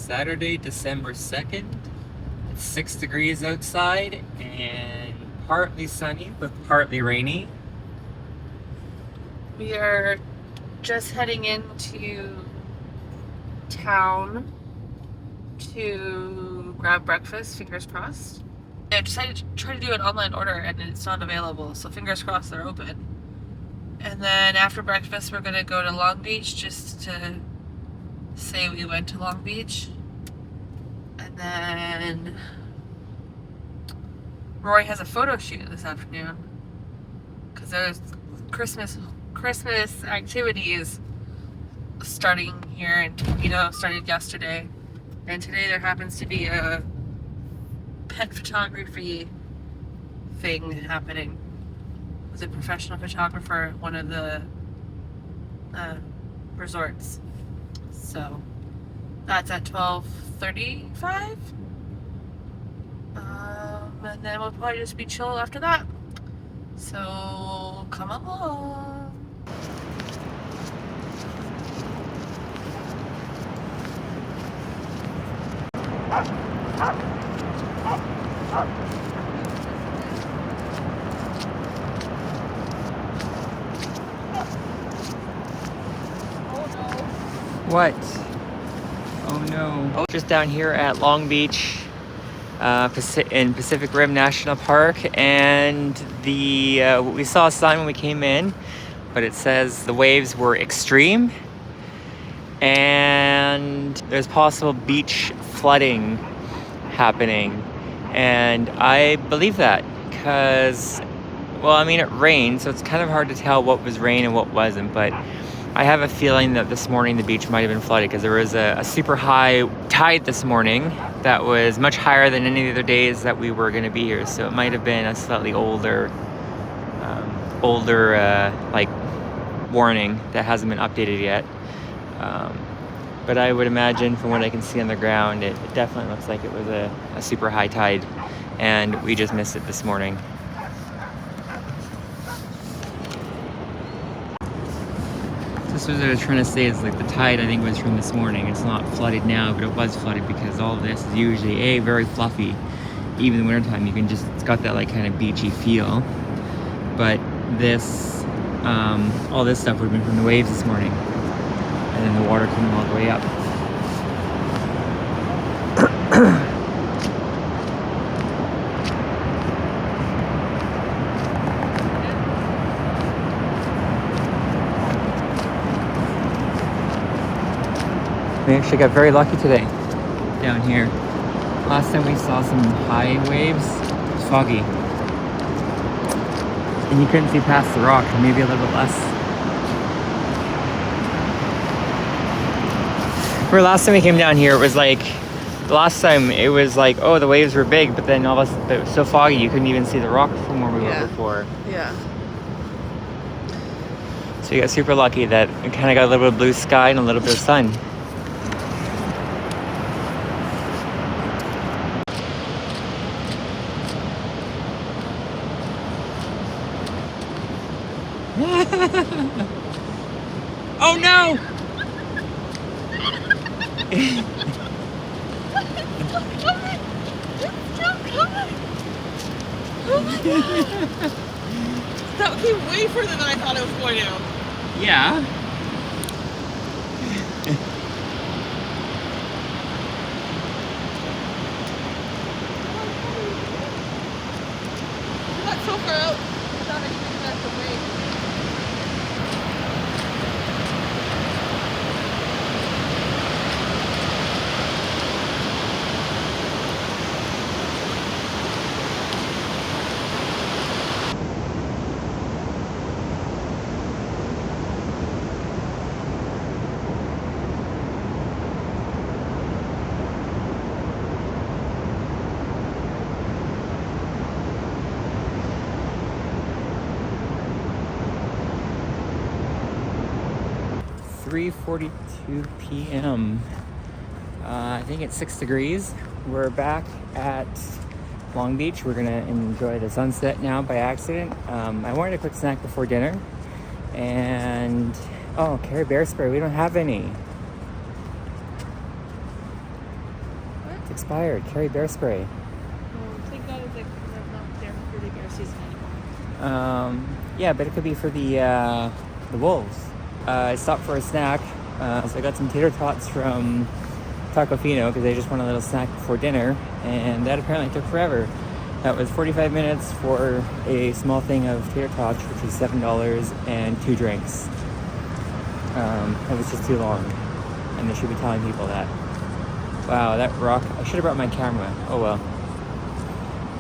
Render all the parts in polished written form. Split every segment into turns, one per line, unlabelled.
Saturday, December 2nd. It's 6 degrees outside and partly sunny but partly rainy.
We are just heading into town to grab breakfast, fingers crossed. I decided to try to do an online order and it's not available, so fingers crossed they're open. And then after breakfast we're gonna go to Long Beach just to say we went to Long Beach. And then Roy has a photo shoot this afternoon because there's Christmas activities starting here in Toledo. Started yesterday, and today there happens to be a pet photography thing happening with a professional photographer at one of the resorts. So that's at 12:35. And then we'll probably just be chill after that. So come along.
What? Oh no. Just down here at Long Beach in Pacific Rim National Park, and we saw a sign when we came in, but it says the waves were extreme and there's possible beach flooding happening. And I believe that because, well, I mean, it rained, so it's kind of hard to tell what was rain and what wasn't, but I have a feeling that this morning the beach might have been flooded because there was a super high tide this morning that was much higher than any of the other days that we were going to be here. So it might have been a slightly older like warning that hasn't been updated yet. But I would imagine from what I can see on the ground, it definitely looks like it was a super high tide, and we just missed it this morning. This was what I was trying to say, is like the tide I think was from this morning. It's not flooded now, but it was flooded because all of this is usually very fluffy. Even in the wintertime, it's got that like kind of beachy feel. But this, all this stuff would have been from the waves this morning. And then the water coming all the way up. We actually got very lucky today down here. Last time we saw some high waves, it was foggy. And you couldn't see past the rock, maybe a little bit less. For last time we came down here, it was like, oh, the waves were big, but then all of a sudden it was so foggy you couldn't even see the rock from where we were before.
Yeah.
So we got super lucky that we kind of got a little bit of blue sky and a little bit of sun. Oh no!
It's still coming! Oh my god! That came way further than I thought it was going to.
Yeah.
You got so far out. I thought I could get the way.
.42 p.m. I think it's 6 degrees. We're back at Long Beach. We're gonna enjoy the sunset now by accident. I wanted a quick snack before dinner, and carry bear spray. We don't have any. It's expired. Carry bear spray.
Thank God it's like not there for the bear season anymore.
Yeah, but it could be for the wolves. I stopped for a snack, so I got some tater tots from Taco Fino because I just want a little snack before dinner, and that apparently took forever. That was 45 minutes for a small thing of tater tots, which was $7 and 2 drinks. It was just too long, and they should be telling people that. Wow, that rock! I should have brought my camera. Oh well.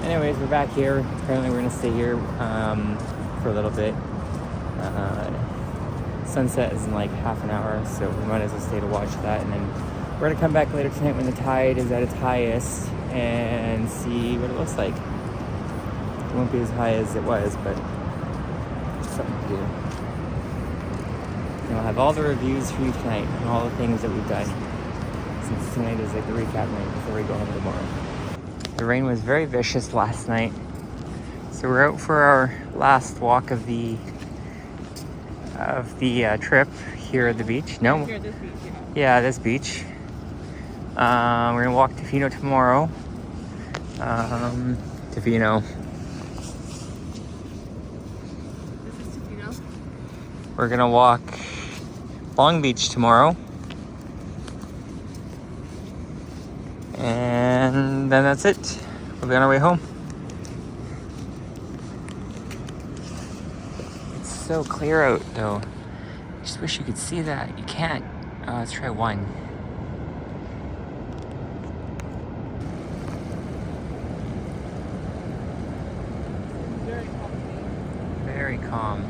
Anyways, we're back here. Apparently, we're gonna stay here for a little bit. Sunset is in like half an hour, so we might as well stay to watch that, and then we're gonna come back later tonight when the tide is at its highest and see what it looks like. It won't be as high as it was, but it's something to do. And I'll have all the reviews for you tonight on all the things that we've done, since tonight is like the recap night before we go home tomorrow. The rain was very vicious last night, so we're out for our last walk of the trip here at the beach. No,
Here at this beach,
yeah, this beach. We're gonna walk to Fino tomorrow. To Fino.
This is Tofino.
We're gonna walk Long Beach tomorrow. And then that's it. We'll be on our way home. It's so clear out though. I just wish you could see that. You can't. Let's try one. Very calm.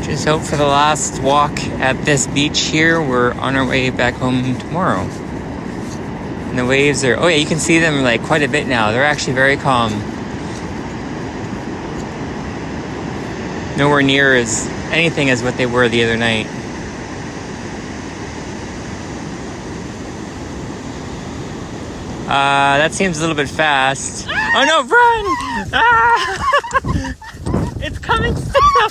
Just hope for the last walk at this beach here. We're on our way back home tomorrow. And the waves are, oh yeah, you can see them like quite a bit now. They're actually very calm. Nowhere near as anything as what they were the other night. That seems a little bit fast. Oh no, run! Ah! It's coming still!